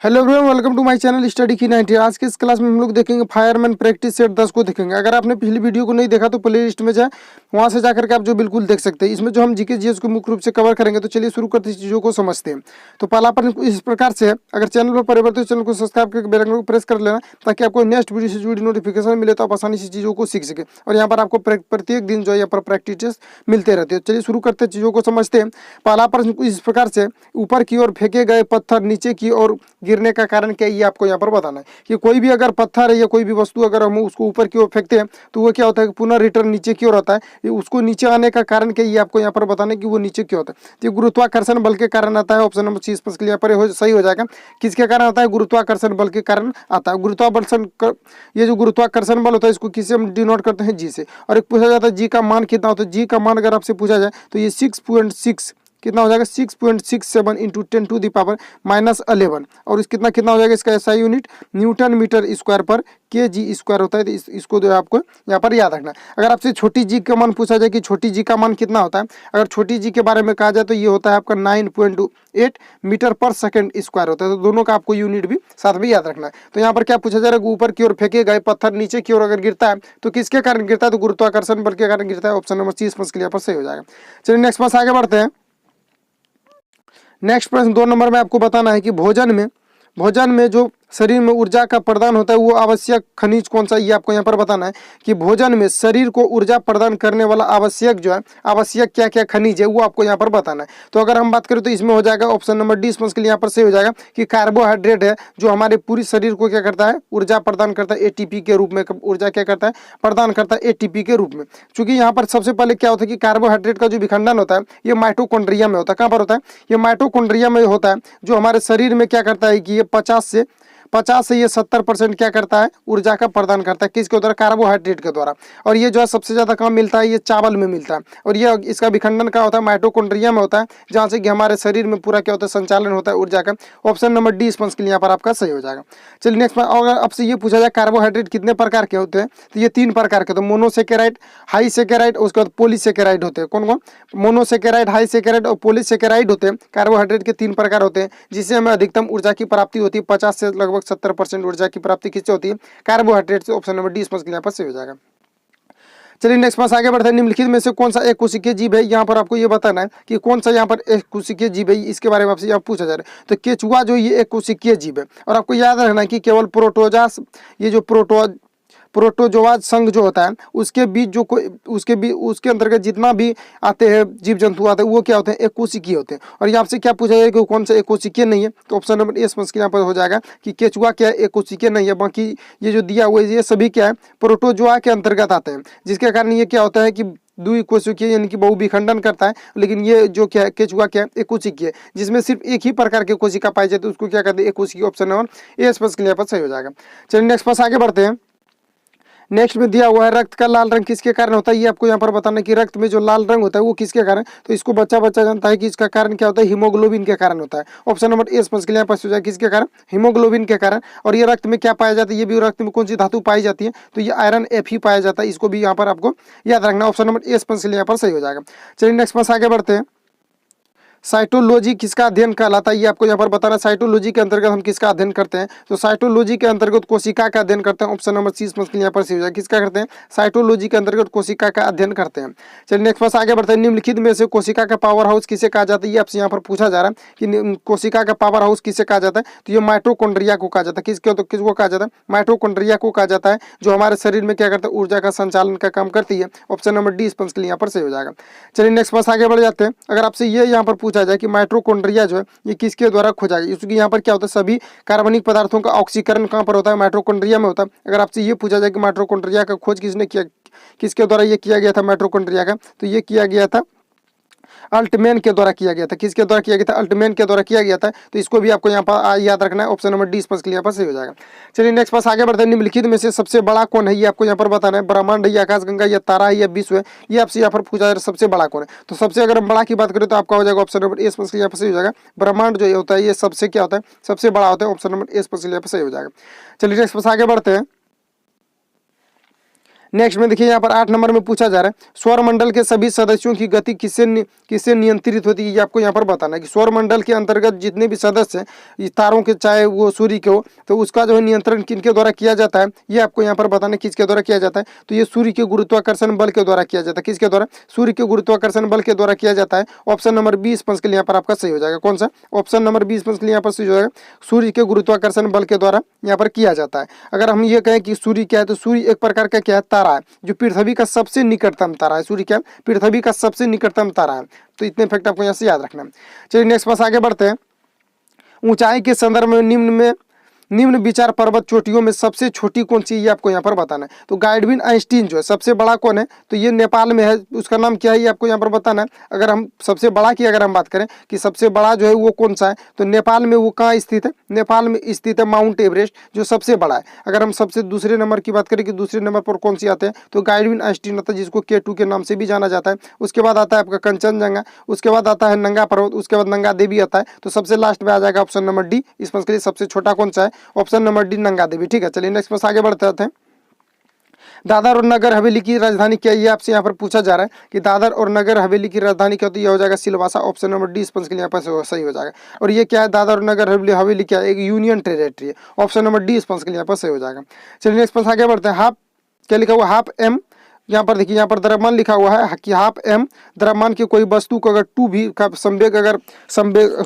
Hello everyone, welcome to my channel study की 90। आज के इस क्लास में हम लोग देखेंगे फायरमैन प्रैक्टिस सेट 10 को देखेंगे। अगर आपने पिछली वीडियो को नहीं देखा तो प्ले लिस्ट में जाए, वहां से जाकर के आप जो बिल्कुल देख सकते हैं। इसमें जो हम जीके जीएस को मुख्य रूप से कवर करेंगे, तो चलिए शुरू करते हैं, चीज़ों को समझते हैं। तो पहला प्रश्न इस प्रकार से है, अगर चैनल पर परिवर्तित तो चैनल को सब्सक्राइब करके बेल आइकन को प्रेस कर लेना, ताकि आपको नेक्स्ट वीडियो से जुड़ी नोटिफिकेशन मिले, तो आप आसानी से चीज़ों को सीख सके। और यहाँ पर आपको प्रत्येक दिन जो है यहाँ पर प्रैक्टिस मिलते रहते हैं। चलिए शुरू करते हैं, चीज़ों को समझते हैं। पहला प्रश्न इस प्रकार से, ऊपर की ओर फेंके गए पत्थर नीचे की ओर गिरने का कारण क्या है, ये आपको यहाँ पर बताना है। कि कोई भी अगर पत्थर है या कोई भी वस्तु अगर हम उसको ऊपर की ओर फेंकते हैं, तो वो क्या होता है कि पुनः रिटर्न नीचे की ओर आता है। ये उसको नीचे आने का कारण क्या है, ये आपको यहाँ पर बताना है कि वो नीचे क्यों होता है। तो गुरुत्वाकर्षण बल के कारण आता है। ऑप्शन नंबर 6 पर यहाँ पर सही हो जाएगा। किसके कारण आता है? गुरुत्वाकर्षण बल के कारण आता है। ये जो गुरुत्वाकर्षण बल होता है, इसको किससे हम डिनोट करते हैं? जी से। और एक पूछा जाता है जी का मान कितना होता है। जी का मान अगर आपसे पूछा जाए तो ये 6.6 कितना हो जाएगा? 6.67 इंटू 10⁻⁻11। और इस कितना हो जाएगा? इसका SI unit newton metre square पर केजी स्क्वायर होता है। तो इसको जो है आपको यहाँ पर याद रखना है। अगर आपसे छोटी जी का मान पूछा जाए कि छोटी जी का मान कितना होता है, अगर छोटी जी के बारे में कहा जाए तो ये होता है आपका 9.8 मीटर पर सेकेंड स्क्वायर होता है। तो दोनों का आपको यूनिट भी साथ में याद रखना है। तो यहाँ पर क्या पूछा जा रहा है? ऊपर की ओर फेंके गए पत्थर नीचे की ओर अगर गिरता है तो किसके कारण गिरता है? तो गुरुत्वाकर्षण बल के कारण गिरता है। ऑप्शन नंबर 30 यहाँ पर सही हो जाएगा। चलिए नेक्स्ट पास आगे बढ़ते हैं। नेक्स्ट प्रश्न 2 नंबर में आपको बताना है कि भोजन में जो शरीर में ऊर्जा का प्रदान होता है, वो आवश्यक खनिज कौन सा? ये आपको यहाँ पर बताना है कि भोजन में शरीर को ऊर्जा प्रदान करने वाला आवश्यक जो है, आवश्यक क्या क्या खनिज है, वो आपको यहाँ पर बताना है। तो अगर हम बात करें तो इसमें हो जाएगा ऑप्शन नंबर डी इसमें के लिए यहाँ पर सही हो जाएगा कि कार्बोहाइड्रेट है, जो हमारे पूरी शरीर को क्या करता है? ऊर्जा प्रदान करता है। एटीपी के रूप में ऊर्जा क्या करता है? प्रदान करता है एटीपी के रूप में। चूंकि यहाँ पर सबसे पहले क्या होता है कि कार्बोहाइड्रेट का जो विखंडन होता है, ये माइटोकॉन्ड्रिया में होता है। कहाँ पर होता है? ये माइटोकॉन्ड्रिया में होता है, जो हमारे शरीर में क्या करता है कि ये 50 से ये 70% क्या करता है? ऊर्जा का प्रदान करता है। किसके द्वारा? कार्बोहाइड्रेट के द्वारा। और ये जो है सबसे ज्यादा कहाँ मिलता है? ये चावल में मिलता है। और ये इसका विखंडन क्या होता है? माइटोकॉन्ड्रिया में होता है, जहाँ से कि हमारे शरीर में पूरा क्या होता है? संचालन होता है ऊर्जा का। ऑप्शन नंबर डी स्पंज के लिए यहाँ पर आपका सही हो जाएगा। चलिए नेक्स्ट, अगर आपसे ये पूछा जाए कार्बोहाइड्रेट कितने प्रकार के होते हैं, तो ये 3 प्रकार के। तो मोनोसेकेराइड, हाईसेकेराइड, उसके बाद पॉलीसेकेराइड होते हैं। कौन कौन? मोनोसेकेराइड, हाईसेकेराइड और पॉलीसेकेराइड होते हैं। कार्बोहाइड्रेट के 3 प्रकार होते हैं, जिससे हमें अधिकतम ऊर्जा की प्राप्ति होती है। 50 से लगभग 70% ऊर्जा की प्राप्ति किससे होती है? कार्बोहाइड्रेट से। ऑप्शन नंबर डी स्पष्ट के यहाँ पर सही हो जाएगा। चलिए नेक्स्ट पास आगे बढ़ते हैं। निम्नलिखित में से कौन सा एक कोशिकीय जीव है? यहाँ पर आपको ये बताना है कि कौन सा यहाँ पर एक कोशिकीय जीव है, इसके बारे में आपसे यहाँ पूछा जा रहा है। तो केचुआ जो ये एक कोशिकीय जीव है। और आपको याद रखना है कि केवल प्रोटोजास, ये जो प्रोटोजोआ संघ जो होता है, उसके बीच जो कोई उसके अंतर्गत जितना भी आते हैं जीव जंतु आते हैं, वो क्या होते हैं? एक कोशिकीय होते हैं। और यहाँ से क्या पूछा जाएगा कि कौन सा एक कोशिकीय नहीं है? तो ऑप्शन नंबर ए स्पष्ट यहाँ पर हो जाएगा कि केचुआ क्या है? एक कोशिकीय नहीं है। बाकी ये जो दिया हुआ है, ये सभी क्या है? प्रोटोजोआ के अंतर्गत आते हैं, जिसके कारण ये क्या होता है कि द्विकोशिकीय यानी कि बहुविखंडन करता है। लेकिन ये जो क्या है? केचुआ क्या है? एक कोशिकीय, जिसमें सिर्फ एक ही प्रकार के कोशिका पाई जाती है, उसको क्या कहते हैं? एक कोशिकीय। ऑप्शन नंबर ए स्पष्ट यहाँ पर सही हो जाएगा। चलिए नेक्स्ट पास आगे बढ़ते हैं। नेक्स्ट में दिया हुआ है रक्त का लाल रंग किसके कारण होता है? ये आपको यहाँ पर बताना है कि रक्त में जो लाल रंग होता है वो किसके कारण। तो इसको बच्चा जानता है कि इसका कारण क्या होता है? हीमोग्लोबिन के कारण होता है। ऑप्शन नंबर ए स्पष्ट के लिए यहाँ पर जाए किसके कारण? हीमोग्लोबिन के कारण। और ये रक्त में क्या पाया जाता है? ये भी रक्त में कौन सी धातु पाई जाती है? तो ये आयरन एफ ही पाया जाता है। इसको भी यहाँ पर आपको याद रखना। ऑप्शन नंबर ए स्पष्ट के लिए यहाँ पर सही हो जाएगा। चलिए नेक्स्ट पास आगे बढ़ते हैं। साइटोलॉजी किसका अध्ययन कहलाता है? ये आपको यहाँ पर बताना है। साइटोलॉजी के अंतर्गत हम किसका अध्ययन करते हैं? तो साइटोलॉजी के अंतर्गत कोशिका का अध्ययन करते हैं। ऑप्शन नंबर 30 यहाँ पर सही हो जाएगा। किसका करते हैं? साइटोलॉजी के अंतर्गत कोशिका का अध्ययन करते हैं। चलिए नेक्स्ट पास आगे बढ़ते हैं। निम्नलिखित में से कोशिका का पावर हाउस किसे कहा जाता है? ये आपसे यहाँ पर पूछा जा रहा है कि कोशिका का पावर हाउस किसे कहा जाता है? तो ये माइटोकॉन्ड्रिया को कहा जाता है। किसको कहा जाता है? माइटोकॉन्ड्रिया को कहा जाता है, जो हमारे शरीर में क्या करता है? ऊर्जा का संचालन का काम करती है। ऑप्शन नंबर डी स्पंज के लिए यहाँ पर सही हो जाएगा। चलिए नेक्स्ट पास आगे बढ़ जाते हैं। अगर आपसे ये यहाँ पर पूछा जाए कि माइटोकॉन्ड्रिया जो है ये किसके द्वारा खोजा गया? क्योंकि यहाँ पर क्या होता है? सभी कार्बनिक पदार्थों का ऑक्सीकरण कहाँ पर होता है? माइटोकॉन्ड्रिया में होता है। अगर आपसे ये पूछा जाए कि माइटोकॉन्ड्रिया का खोज किसने किया, किसके द्वारा ये किया गया था माइटोकॉन्ड्रिया का, तो ये किया गया था अल्टमैन के द्वारा किया गया था। किसके द्वारा किया गया था? अल्टमैन के द्वारा किया गया था। तो इसको भी आपको यहाँ पर याद रखना है। ऑप्शन नंबर डी स्पष्ट के लिए यहाँ पर सही हो जाएगा। चलिए नेक्स्ट पास आगे बढ़ते हैं। निम्नलिखित में से सबसे बड़ा कौन है? ये आपको यहाँ पर बताना है। ब्रह्मांड है या आकाशगंगा या तारा है या विश्व है? ये आपसे यहाँ पर पूछा जा रहा है सबसे बड़ा कौन है। तो सबसे अगर हम बड़ा की बात करें तो आपका हो जाएगा ऑप्शन नंबर ए स्पष्ट यहाँ पर सही हो जाएगा। ब्रह्मांड जो होता है ये सबसे क्या होता है? सबसे बड़ा होता है। ऑप्शन नंबर ए स्पष्ट यहाँ पर सही हो जाएगा। चलिए नेक्स्ट पास आगे बढ़ते हैं। नेक्स्ट में देखिए यहाँ पर 8 नंबर में पूछा जा रहा है सौर मंडल के सभी सदस्यों की गति किससे नियंत्रित होती है, ये आपको यहाँ पर बताना है कि सौर मंडल के अंतर्गत जितने भी सदस्य ये तारों के चाहे वो सूर्य के हो तो उसका जो है नियंत्रण किनके द्वारा किया जाता है, ये आपको यहाँ पर बताना है किसके द्वारा किया जाता है। तो ये सूर्य के गुरुत्वाकर्षण बल के द्वारा किया जाता है। किसके द्वारा? सूर्य के गुरुत्वाकर्षण बल के द्वारा किया जाता है। ऑप्शन नंबर 20 पंच के लिए यहाँ पर आपका सही हो जाएगा। कौन सा? ऑप्शन नंबर 20 पंच के लिए यहाँ पर सही हो जाएगा, सूर्य के गुरुत्वाकर्षण बल के द्वारा यहाँ पर किया जाता है। अगर हम ये कहें कि सूर्य क्या है तो सूर्य एक प्रकार का क्या है, तारा है जो पृथ्वी का सबसे निकटतम तारा है। सूर्य क्या है? पृथ्वी का सबसे निकटतम तारा है। तो इतने फैक्ट आपको यहाँ से याद रखना है। चलिए नेक्स्ट पास आगे बढ़ते हैं। ऊंचाई के संदर्भ में निम्न विचार पर्वत चोटियों में सबसे छोटी कौन सी, ये आपको यहाँ पर बताना है। तो गाइडविन आइंस्टीन जो है सबसे बड़ा कौन है, तो ये नेपाल में है, उसका नाम क्या है ये आपको यहाँ पर बताना है। अगर हम सबसे बड़ा की अगर हम बात करें कि सबसे बड़ा जो है वो कौन सा है, तो नेपाल में वो कहाँ स्थित है? नेपाल में स्थित है माउंट एवरेस्ट जो सबसे बड़ा है। अगर हम सबसे दूसरे नंबर की बात करें कि दूसरे नंबर पर कौन सी आते हैं, तो गाइडविन आइंस्टीन आता है जिसको K2 के नाम से भी जाना जाता है। उसके बाद आता है आपका कंचनजंगा, उसके बाद आता है नंगा पर्वत, उसके बाद नंगा देवी आता है। तो सबसे लास्ट में आ जाएगा ऑप्शन नंबर डी। इस पर के लिए सबसे छोटा कौन सा है? ऑप्शन नंबर डी नंगा देवी। ठीक है, चलिए नेक्स्ट बस आगे बढ़ते हैं। दादर और नगर हवेली की राजधानी क्या है, ये आपसे यहाँ पर पूछा जा रहा है कि दादर और नगर हवेली की राजधानी क्या, तो ये हो जाएगा Silvassa. Option number D sponge के लिए यहाँ पर सही हो जाएगा। और ये क्या है? दादर और नगर हवेली क्या है? एक यूनियन टेरिटरी है। ऑप्शन नंबर डी स्पंज के लिए यहाँ पर सही हो जाएगा। चलिए नेक्स्ट बस आगे बढ़ते हैं। हाफ क्या लिखा हुआ? Half M. यहाँ पर देखिए यहाँ पर द्रव्यमान लिखा हुआ है कि हाफ एम द्रव्यमान की कोई वस्तु को अगर टू भी का संवेग अगर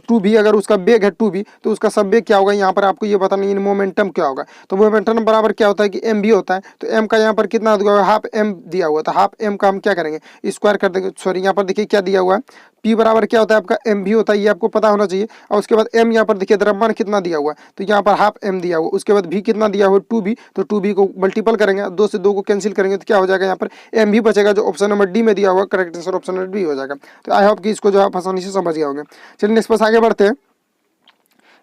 टू भी अगर उसका वेग है टू भी, तो उसका संवेग क्या होगा, यहाँ पर आपको ये बताना है मोमेंटम क्या होगा। तो मोमेंटम बराबर क्या होता है कि एम भी होता है। तो एम का यहाँ पर कितना दिया हुआ है? हाफ एम दिया हुआ है। तो हाफ एम का हम क्या करेंगे? स्क्वायर कर देंगे। सॉरी, यहाँ पर देखिए क्या दिया हुआ है, पी बराबर क्या होता है आपका? एम भी होता है, ये आपको पता होना चाहिए। और उसके बाद एम यहाँ पर देखिए द्रव्यमान कितना दिया हुआ है, तो यहाँ पर हाफ एम दिया हुआ। उसके बाद भी कितना दिया हुआ? टू भी। तो टू भी को मल्टीपल करेंगे, 2 से 2 को कैंसिल करेंगे तो क्या हो जाएगा? यहाँ पर एम भी बचेगा जो ऑप्शन नंबर डी में दिया हुआ। Correct answer option number D हो जाएगा। तो आई होप कि इसको जो आप आसानी से समझ गए होंगे। चलिए नेक्स्ट पास आगे बढ़ते हैं।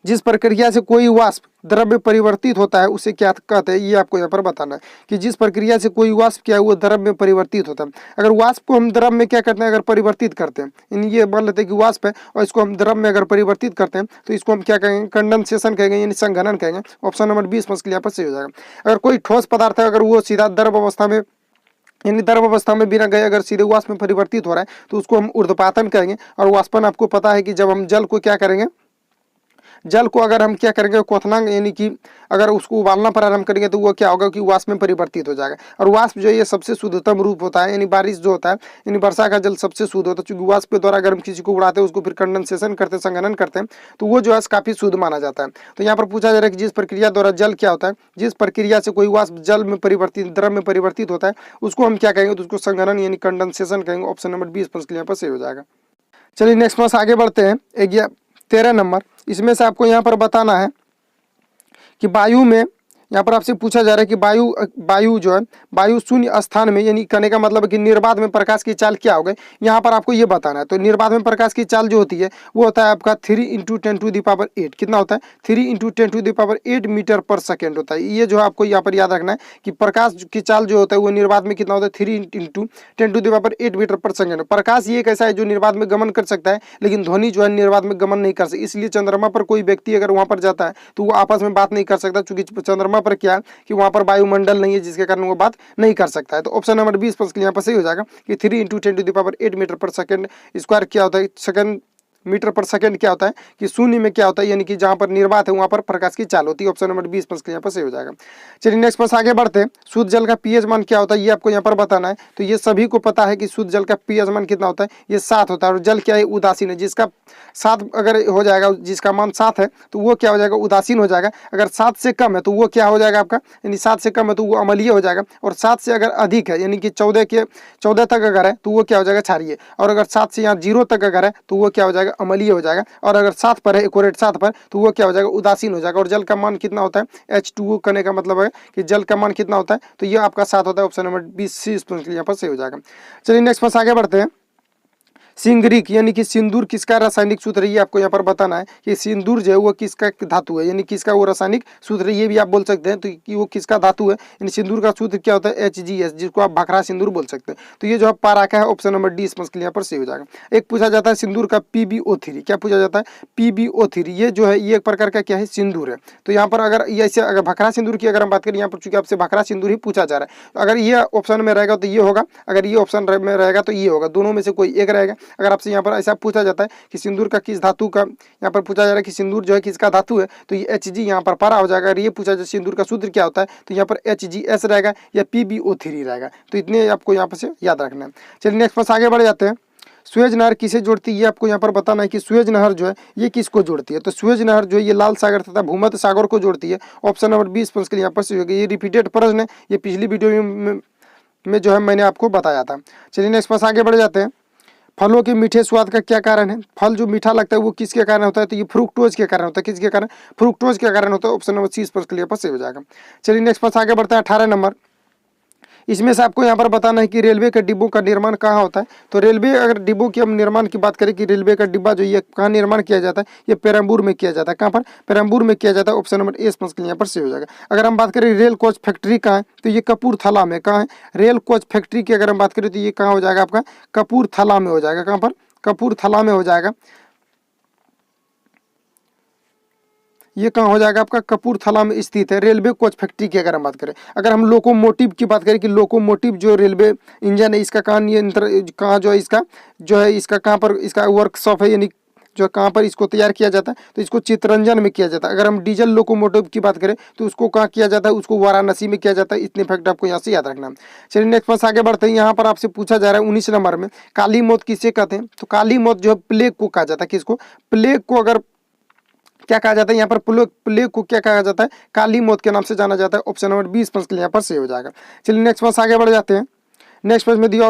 जिस प्रक्रिया से कोई वाष्प द्रव्य परिवर्तित होता है उसे क्या कहते हैं, ये आपको यहाँ पर बताना है कि जिस प्रक्रिया से कोई वाष्प क्या है वो द्रव्य में परिवर्तित होता है। अगर वाष्प को हम द्रव्य में क्या करते हैं? अगर परिवर्तित करते हैं, यानी ये मान लेते हैं कि वाष्प है और इसको हम द्रव्य में अगर परिवर्तित करते हैं तो इसको हम क्या कहेंगे? कंडेंसेशन कहेंगे, यानी संघनन कहेंगे। ऑप्शन नंबर 20 के लिए सही हो जाएगा। अगर कोई ठोस पदार्थ है अगर वो सीधा द्रव अवस्था में यानी द्रव अवस्था में बिना गए अगर सीधे वाष्प में परिवर्तित हो रहा है तो उसको हम ऊर्ध्वपातन कहेंगे। और वाष्पन आपको पता है कि जब हम जल को क्या करेंगे, जल को अगर हम क्या करेंगे क्वथनांक यानी कि अगर उसको उबालना प्रारंभ करेंगे तो वो क्या होगा कि वाष्प में परिवर्तित हो जाएगा। और वाष्प जो है ये सबसे शुद्धतम रूप होता है, यानी बारिश जो होता है यानी वर्षा का जल सबसे शुद्ध होता है। क्योंकि वाष्प के द्वारा अगर हम किसी को उड़ाते हैं उसको फिर कंडेंसेशन करते हैं, संघनन करते हैं, तो वो जो है काफी शुद्ध माना जाता है। तो यहाँ पर पूछा जा रहा है कि जिस प्रक्रिया द्वारा जल क्या होता है, जिस प्रक्रिया से कोई वाष्प जल में परिवर्तित द्रव में परिवर्तित होता है उसको हम क्या कहेंगे? तो उसको संघनन यानी कंडेंसेशन कहेंगे। ऑप्शन नंबर 20 के लिए यहाँ पर सही हो जाएगा। चलिए नेक्स्ट पास आगे बढ़ते हैं। 13 नंबर, इसमें से आपको यहाँ पर बताना है कि वायु में यहाँ पर आपसे पूछा जा रहा है कि वायु जो है वायु शून्य स्थान में, यानी कहने का मतलब है कि निर्बाध में प्रकाश की चाल क्या होगी, यहाँ पर आपको ये बताना है। तो निर्बाध में प्रकाश की चाल जो होती है वो होता है आपका 3 × 10⁸ कितना होता है? 3 × 10⁸ मीटर पर सेकेंड होता है। ये जो है आपको यहाँ पर याद रखना है कि प्रकाश की चाल जो होता है वो निर्बाध में कितना होता है? 3 × 10⁸ मीटर पर सेकेंड। प्रकाश ये कैसा है जो निर्बाध में गमन कर सकता है लेकिन ध्वनि जो है निर्बाध में गमन नहीं कर सकती। इसलिए चंद्रमा पर कोई व्यक्ति अगर वहां पर जाता है तो वो आपस में बात नहीं कर सकता, क्योंकि चंद्रमा पर क्या है कि वहां पर वायुमंडल नहीं है जिसके कारण वो बात नहीं कर सकता है। तो ऑप्शन नंबर 20 पर यहाँ पर सही हो जाएगा कि 3 × 10⁸ मीटर पर सेकेंड स्क्वायर क्या होता है? सेकंड मीटर पर सेकंड क्या होता है कि शून्य में क्या होता है, यानी कि जहां पर निर्वात है वहां पर प्रकाश की चाल होती है। ऑप्शन नंबर 20 पर यहाँ पर सही हो जाएगा। चलिए नेक्स्ट पर आगे बढ़ते हैं। शुद्ध जल का पीएच मान क्या होता है ये आपको यहाँ पर बताना है। तो ये सभी को पता है कि शुद्ध जल का पीएच मान कितना होता है? ये 7 होता है। और जल क्या है? उदासीन है। जिसका 7 अगर हो जाएगा, जिसका मान 7 है तो वो क्या हो जाएगा? उदासीन हो जाएगा। अगर 7 से कम है तो वो क्या हो जाएगा आपका, यानी 7 से कम है तो वो अम्लीय हो जाएगा। और 7 से अगर अधिक है यानी कि 14 तक अगर है तो वो क्या हो जाएगा? क्षारीय। और अगर 7 से यहाँ 0 तक अगर है तो वो क्या हो जाएगा? अम्लीय हो जाएगा। और अगर 7 पर है, एक्यूरेट 7 पर, तो वो क्या हो जाएगा? उदासीन हो जाएगा। और जल का मान कितना होता है? H2O करने का मतलब है कि जल का मान कितना होता है? तो ये आपका 7 होता है। ऑप्शन नंबर 20 यहाँ पर सही हो जाएगा। चलिए नेक्स्ट पर आगे बढ़ते हैं। सिंगरिक यानी कि सिंदूर किसका रासायनिक सूत्र है, ये आपको यहाँ पर बताना है कि सिंदूर जो है वो किसका धातु है, यानी किसका वो रासायनिक सूत्र है, ये भी आप बोल सकते हैं तो कि वो किसका धातु है। यानी सिंदूर का सूत्र क्या होता है, HGS, जिसको आप भाखड़ा सिंदूर बोल सकते हैं। तो ये जो है पारा है ऑप्शन नंबर डी इसमें यहाँ पर सही हो जाएगा। एक पूछा जाता है सिंदूर का PbO3, क्या पूछा जाता है, PbO3, ये जो है ये एक प्रकार का क्या है, सिंदूर है। तो यहाँ पर अगर ऐसे अगर भाखड़ा सिंदूर की अगर हम बात करें, यहाँ पर चूंकि आपसे भाखड़ा सिंदूर ही पूछा जा रहा है, अगर ये ऑप्शन में रहेगा तो ये होगा, अगर ये ऑप्शन में रहेगा तो ये होगा, दोनों में से कोई एक रहेगा। अगर आपसे यहाँ पर ऐसा पूछा जाता है कि सिंदूर का किस धातु का, यहाँ पर पूछा जा रहा है कि सिंदूर जो है किसका धातु है, तो ये Hg यहाँ पर पारा हो जाएगा। अगर ये पूछा जाए सिंदूर का सूत्र क्या होता है, तो यहाँ पर HGS रहेगा या PbO3 रहेगा। तो इतने आपको यहाँ पर से याद रखना है। चलिए नेक्स्ट पास आगे बढ़ जाते हैं। सुएज नहर किसे जोड़ती है, ये आपको यहाँ पर बताना है कि सुएज नहर जो है ये किसको जोड़ती है। तो सुएज नहर जो है ये लाल सागर तथा भूमध्य सागर को जोड़ती है। ऑप्शन नंबर 20 के लिए यहाँ पर सही होगा। ये रिपीटेड प्रश्न है, ये पिछली वीडियो में जो है मैंने आपको बताया था। चलिए नेक्स्ट पास आगे बढ़ जाते हैं। फलों के मीठे स्वाद का क्या कारण है, फल जो मीठा लगता है वो किसके कारण होता है, तो ये फ्रुक्टोज के कारण होता है। किसके कारण, फ्रुक्टोज के कारण होता है। ऑप्शन नंबर 30 पर यहाँ पर सही हो जाएगा। चलिए नेक्स्ट पास आगे बढ़ते हैं। 18 नंबर, इसमें से आपको यहाँ पर बताना है कि रेलवे के डिब्बों का निर्माण कहाँ होता है। तो रेलवे अगर डिब्बों की हम निर्माण की बात करें कि रेलवे का डिब्बा जो ये कहाँ निर्माण किया जाता है, ये पेरम्बूर में किया जाता है। कहाँ पर, पेरम्बूर में किया जाता है। ऑप्शन नंबर ए स्पष्ट यहाँ पर सही हो जाएगा। अगर हम बात करें रेल कोच फैक्ट्री कहाँ है, तो ये कपूरथला में। कहाँ है, रेल कोच फैक्ट्री की अगर हम बात करें तो ये कहाँ हो जाएगा आपका, कपूरथला में हो जाएगा। कहाँ पर, कपूरथला में हो जाएगा। ये कहाँ हो जाएगा आपका, कपूरथला में स्थित है रेलवे कोच फैक्ट्री की अगर हम बात करें। अगर हम लोकोमोटिव की बात करें कि लोकोमोटिव जो रेलवे इंजन है इसका कहाँ नियंत्रण, कहाँ जो है इसका कहाँ पर इसका वर्कशॉप है, यानी जो कहाँ पर इसको तैयार किया जाता है, तो इसको चितरंजन में किया जाता है। अगर हम डीजल लोकोमोटिव की बात करें तो उसको कहाँ किया जाता है, उसको वाराणसी में किया जाता है। इतने फैक्ट आपको यहाँ से याद रखना है। चलिए नेक्स्ट पास आगे बढ़ते हैं। यहाँ पर आपसे पूछा जा रहा है 19 नंबर में, काली मौत किसे कहते हैं। तो काली मौत जो है प्लेग को कहा जाता है। किसको, प्लेग को अगर क्या कहा जाता है, यहाँ पर प्लेग को क्या कहा जाता है, काली मौत के नाम से जाना जाता है। ऑप्शन नंबर 20 के लिए यहाँ पर सही हो जाएगा। चलिए नेक्स्ट पास आगे बढ़ जाते हैं। नेक्स्ट पेज में दिया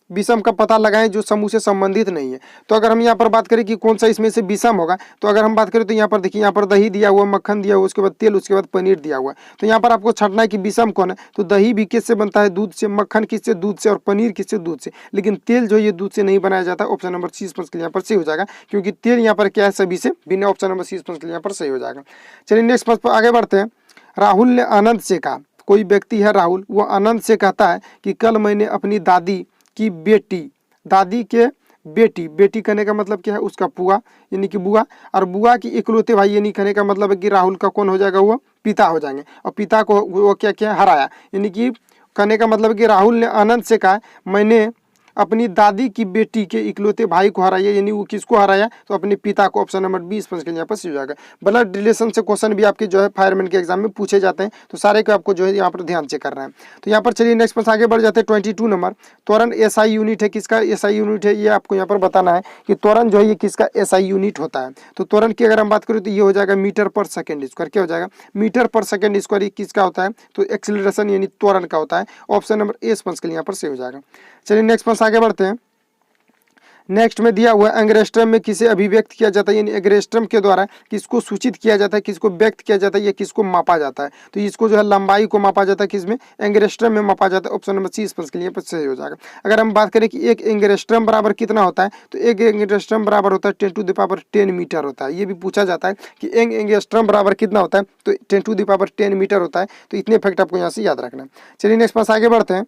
विषम का पता लगाएं जो समूह से संबंधित नहीं है। तो अगर हम यहाँ पर बात करें कि कौन सा इसमें से विषम होगा, तो अगर हम बात करें तो यहाँ पर देखिए, यहाँ पर दही दिया हुआ, मक्खन दिया हुआ, उसके बाद तेल, उसके बाद पनीर दिया हुआ है। तो यहाँ पर आपको छांटना है कि विषम कौन है। तो दही भी किससे बनता है, दूध से, मक्खन किससे, दूध से, और पनीर किससे, दूध से। लेकिन तेल जो ये दूध से नहीं बनाया जाता। ऑप्शन नंबर 30 के यहाँ पर सही हो जाएगा, क्योंकि तेल यहाँ पर क्या है, सभी से बिना। ऑप्शन नंबर 30 के यहाँ पर सही हो जाएगा। चलिए नेक्स्ट पर आगे बढ़ते हैं। राहुल ने आनंद से कहा, कोई व्यक्ति है राहुल, वो आनंद से कहता है कि कल मैंने अपनी दादी की बेटी, दादी के बेटी, बेटी कहने का मतलब क्या है, उसका बुआ यानी कि बुआ, और बुआ की इकलौते भाई, यानी कहने का मतलब है कि राहुल का कौन हो जाएगा, वो पिता हो जाएंगे। और पिता को वो क्या क्या हराया, यानी कि कहने का मतलब कि राहुल ने आनंद से कहा मैंने अपनी दादी की बेटी के इकलौते भाई को हराया, यानी वो किसको हराया, तो अपने पिता को। ऑप्शन नंबर 20 के यहाँ पर सही हो जाएगा। ब्लड रिलेशन से क्वेश्चन भी आपके जो है फायरमैन के एग्जाम में पूछे जाते हैं, तो सारे को आपको जो है यहाँ पर ध्यान से करना है। तो यहाँ पर चलिए नेक्स्ट पर आगे बढ़ जाते हैं। 22 नंबर, त्वरण SI यूनिट है। किसका SI यूनिट है, ये आपको यहाँ पर बताना है कि त्वरण जो है ये किसका SI यूनिट होता है। तो त्वरण की अगर हम बात करें तो ये हो जाएगा मीटर पर सेकेंड स्क्वायर। क्या हो जाएगा, मीटर पर सेकेंड स्क्वायर। ये किसका होता है, तो एक्सीलरेशन यानी त्वरण का होता है। ऑप्शन नंबर ए के लिए यहाँ पर सही हो जाएगा। चलिए नेक्स्ट पर आगे बढ़ते हैं। नेक्स्ट में दिया हुआ एंगस्ट्रम में किसे अभिव्यक्त किया जाता है, यानी एंगस्ट्रम के द्वारा किसको सूचित किया जाता है, किसको व्यक्त किया जाता है, या किसको मापा जाता है। तो इसको जो है लंबाई को मापा जाता है, किसमें, एंगस्ट्रम में मापा जाता है। ऑप्शन नंबर 30 के लिए सही हो जाएगा। अगर हम बात करें कि एक एंगस्ट्रम बराबर कितना होता है, तो एक एंगस्ट्रम बराबर होता है 10⁻10 मीटर होता है। ये भी पूछा जाता है कि एक एंगस्ट्रम बराबर कितना होता है, तो 10⁻10 मीटर होता है। तो इतने फैक्ट आपको यहाँ से याद रखना है। चलिए नेक्स्ट पास आगे बढ़ते हैं।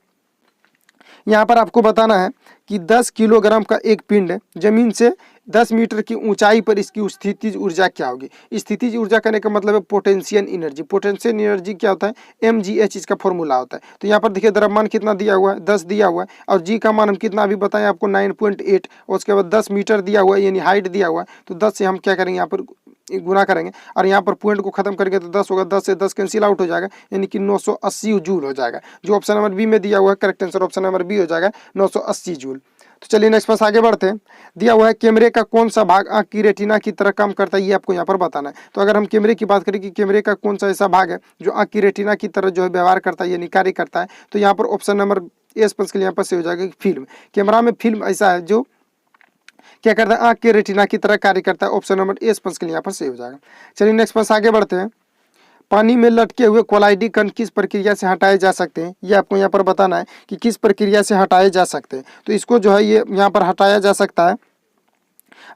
यहाँ पर आपको बताना है कि 10 किलोग्राम का एक पिंड जमीन से 10 मीटर की ऊंचाई पर इसकी स्थितिज ऊर्जा क्या होगी। स्थितिज ऊर्जा करने का मतलब है पोटेंशियल एनर्जी। पोटेंशियल एनर्जी क्या होता है, mgh इसका फॉर्मूला होता है। तो यहाँ पर देखिए द्रव्यमान कितना दिया हुआ है, 10 दिया हुआ है, और g का मान हम कितना अभी बताएं आपको 9.8, और उसके बाद 10 मीटर दिया हुआ है, यानी हाइट दिया हुआ है। तो 10 से हम क्या करेंगे, यहाँ पर गुना करेंगे, और यहाँ पर पॉइंट को खत्म करेंगे तो 10 होगा, 10 से 10 कैंसिल आउट हो जाएगा, यानी कि 980 जूल हो जाएगा। जो ऑप्शन नंबर बी में दिया हुआ है correct answer option number B हो जाएगा, 980 जूल। तो चलिए नेक्स्ट पास आगे बढ़ते हैं। दिया हुआ है कैमरे का कौन सा भाग आंख की रेटिना की तरह काम करता है, ये आपको यहाँ पर बताना है। तो अगर हम कैमरे की बात करें कि कैमरे का कौन सा ऐसा भाग है जो आंख की रेटिना की तरह जो है व्यवहार करता है, यानी कार्य करता है, तो यहाँ पर ऑप्शन नंबर एस के लिए यहाँ पर से हो जाएगा फिल्म। कैमरा में फिल्म ऐसा है जो क्या करता है, आंख के रेटिना की तरह कार्य करता है। ऑप्शन नंबर एस के लिए यहाँ पर सही हो जाएगा। चलिए नेक्स्ट पास आगे बढ़ते हैं। पानी में लटके हुए कोलाइडी कण किस प्रक्रिया से हटाए जा सकते हैं, ये आपको यहाँ पर बताना है कि किस प्रक्रिया से हटाए जा सकते हैं। तो इसको जो है ये यहाँ पर हटाया जा सकता है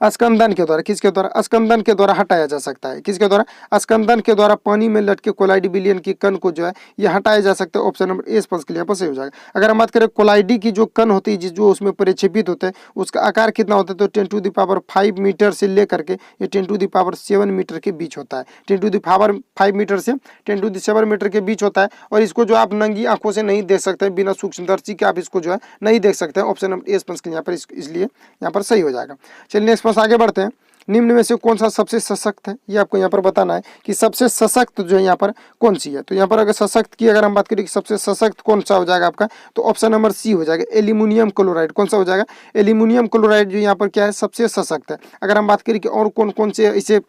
स्कंदन के द्वारा। किसके द्वारा? स्कंदन के द्वारा हटाया जा सकता है। किसके द्वारा? स्कंदन के द्वारा पानी में लटके कोलाइडी विलयन की कण को जो है ये हटाया जा सकता है। ऑप्शन नंबर ए स्पष्ट क्लियर पर सही हो जाएगा। अगर हम बात करें कोलाइडी की जो कण होती है जो उसमें परिक्षेपित होते हैं उसका आकार कितना होता है, तो 10⁵ मीटर से लेकर के ये 10⁷ मीटर के बीच होता है। 10⁵ मीटर से 10⁷ मीटर के बीच होता है और इसको जो आप नंगी आंखों से नहीं देख सकते, बिना सूक्ष्मदर्शी के आप इसको जो है नहीं देख सकते हैं। ऑप्शन नंबर ए स्पष्ट क्लियर पर इसलिए यहाँ पर सही हो जाएगा। चलिए नेक्स्ट बस आगे बढ़ते हैं। निम्न में से कौन सा सबसे सशक्त है, ये आपको यहाँ पर बताना है कि सबसे सशक्त जो है यहाँ पर कौन सी है। तो यहाँ पर अगर सशक्त की अगर हम बात करें कि सबसे सशक्त कौन सा हो जाएगा आपका, तो ऑप्शन नंबर सी हो जाएगा, एल्यूमिनियम क्लोराइड। कौन सा हो जाएगा? एल्यूमिनियम क्लोराइड जो यहाँ पर क्या है सबसे सशक्त है। अगर हम बात करें कि और कौन कौन से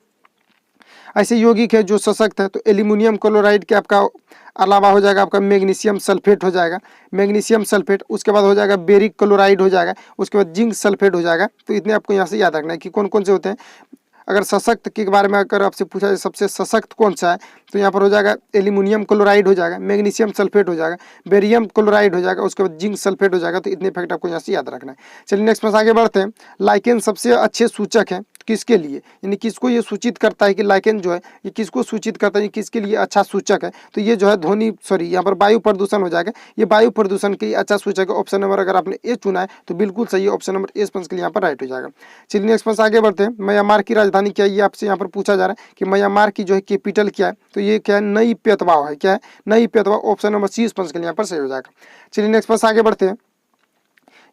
ऐसे यौगिक है जो सशक्त है, तो एल्यूमिनियम क्लोराइड के आपका अलावा हो जाएगा आपका मैग्नीशियम सल्फेट हो जाएगा, मैग्नीशियम सल्फेट। उसके बाद हो जाएगा बेरिक क्लोराइड हो जाएगा, उसके बाद जिंक सल्फेट हो जाएगा। तो इतने आपको यहाँ से याद रखना है कि कौन कौन से होते हैं। अगर सशक्त के बारे में अगर आपसे पूछा जाए सबसे सशक्त कौन सा है, तो यहाँ पर हो जाएगा एल्यूमिनियम क्लोराइड हो जाएगा, मैग्नीशियम सल्फेट हो जाएगा, बेरियम क्लोराइड हो जाएगा, उसके बाद जिंक सल्फेट हो जाएगा। तो इतने फैक्ट आपको यहाँ से याद रखना है। चलिए नेक्स्ट में आगे बढ़ते हैं। लाइकेन सबसे अच्छे सूचक है किसके लिए, यानी किसको ये सूचित करता है कि लाइकेन जो है ये किसको सूचित करता है, किसके लिए अच्छा सूचक है। तो ये जो है यहाँ पर वायु प्रदूषण हो जाएगा, ये वायु प्रदूषण के लिए अच्छा सूचक है। ऑप्शन नंबर अगर आपने ए चुना है तो बिल्कुल सही है, ऑप्शन नंबर ए स्पंज के लिए यहाँ पर राइट हो जाएगा। चलिए नेक्स्ट में आगे बढ़ते हैं। म्यांमार की राजधानी क्या है, ये आपसे यहाँ पर पूछा जा रहा है कि म्यांमार की जो है कैपिटल क्या है। तो ये क्या है? नई पेतवा है। क्या है? नई पेतवा। ऑप्शन नंबर सी स्पंज के लिए यहाँ पर सही हो जाएगा। चलिए नेक्स्ट में आगे बढ़ते हैं।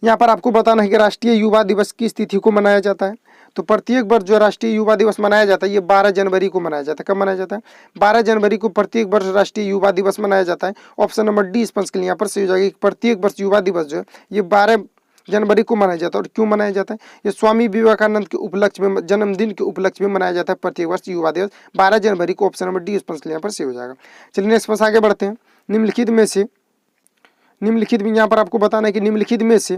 यहाँ पर आपको बताना है कि राष्ट्रीय युवा दिवस किस तिथि को मनाया जाता है। तो प्रत्येक वर्ष जो राष्ट्रीय युवा दिवस मनाया जाता है ये 12 जनवरी को मनाया जाता है। कब मनाया जाता है? 12 जनवरी को प्रत्येक वर्ष राष्ट्रीय युवा दिवस मनाया जाता है। ऑप्शन नंबर डी स्पंज के लिए यहाँ पर सही हो जाएगा कि प्रत्येक वर्ष युवा दिवस जो है ये 12 जनवरी को मनाया जाता है। और क्यों मनाया जाता है? ये स्वामी विवेकानंद के उपलक्ष्य में, जन्मदिन के उपलक्ष्य में मनाया जाता है प्रत्येक वर्ष युवा दिवस 12 जनवरी को। ऑप्शन नंबर डी स्पंज के लिए यहाँ पर सही हो जाएगा। चलिए नेक्स्ट बस आगे बढ़ते हैं। निम्नलिखित में यहाँ पर आपको बताना है कि निम्नलिखित में से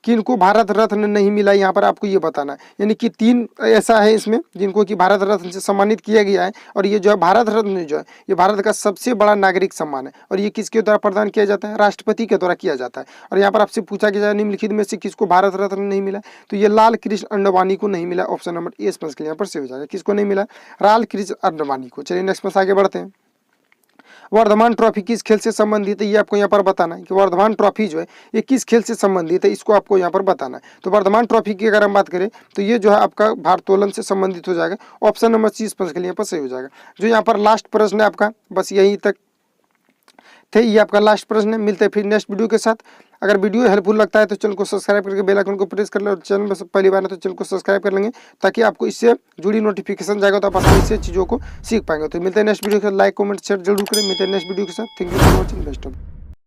किनको भारत रत्न नहीं मिला, यहाँ पर आपको ये बताना है। यानी कि 3 ऐसा है इसमें जिनको कि भारत रत्न से सम्मानित किया गया है। और ये जो है भारत रत्न जो है ये भारत का सबसे बड़ा नागरिक सम्मान है और ये किसके द्वारा प्रदान किया जाता है? राष्ट्रपति के द्वारा किया जाता है। और यहाँ पर आपसे पूछा गया निम्नलिखित में से किसको भारत रत्न नहीं मिला, तो ये लाल कृष्ण आडवाणी को नहीं मिला। ऑप्शन नंबर ए स्पष्ट यहाँ पर सही हो जाएगा। किसको नहीं मिला? लाल कृष्ण आडवाणी को। चलिए नेक्स्ट में आगे बढ़ते हैं। वर्धमान ट्रॉफी किस खेल से संबंधित है, ये आपको यहाँ पर बताना है कि वर्धमान ट्रॉफी जो है ये किस खेल से संबंधित है, इसको आपको यहाँ पर बताना है। तो वर्धमान ट्रॉफी की अगर हम बात करें तो ये जो है आपका भारोत्तोलन से संबंधित हो जाएगा। ऑप्शन नंबर सी स्पष्ट के लिए यहाँ पर सही हो जाएगा। जो यहाँ पर लास्ट प्रश्न है आपका, बस यहीं तक थे, ये आपका लास्ट प्रश्न है। मिलते हैं फिर नेक्स्ट वीडियो के साथ। अगर वीडियो हेल्पफुल लगता है तो चैनल को सब्सक्राइब करके बेल आइकन को प्रेस कर ले, और चैनल में पहली बार है तो चैनल को सब्सक्राइब कर लेंगे ताकि आपको इससे जुड़ी नोटिफिकेशन जाएगा तो आप आसानी से चीज़ों को सीख पाएंगे। तो मिलते हैं नेक्स्ट वीडियो के साथ। लाइक कमेंट शेयर जरूर करें। मिलते हैं नेक्स्ट वीडियो के साथ। Thank you for watching. Best of.